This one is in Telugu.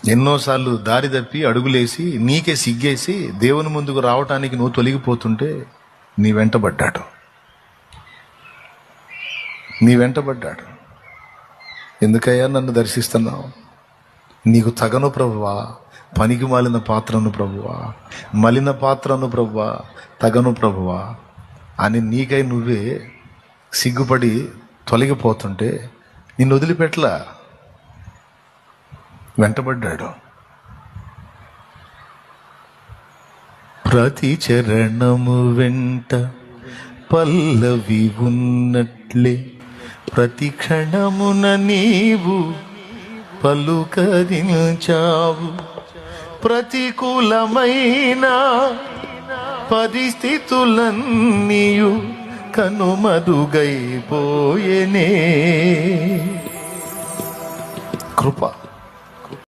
ఎన్నోసార్లు దారి తప్పి అడుగులేసి నీకే సిగ్గేసి దేవుని ముందుకు రావటానికి నువ్వు తొలగిపోతుంటే నీ వెంటబడ్డాడు. ఎందుకయ్యా నన్ను దర్శిస్తున్నావు? నీకు తగను ప్రభువా, పనికి మాలిన పాత్రను ప్రభువా, మలిన పాత్రను ప్రభువా, తగను ప్రభువా అని నీకై నువ్వే సిగ్గుపడి తొలగిపోతుంటే నిన్ను వదిలిపెట్టలా, వెంటబడ్డాడు. ప్రతి చరణము వెంట పల్లవి ఉన్నట్లే ప్రతి క్షణమున నీవు పలుకరించావు. ప్రతికూలమైన పరిస్థితులన్నీయు కనుమరుగైపోయేనే. కృప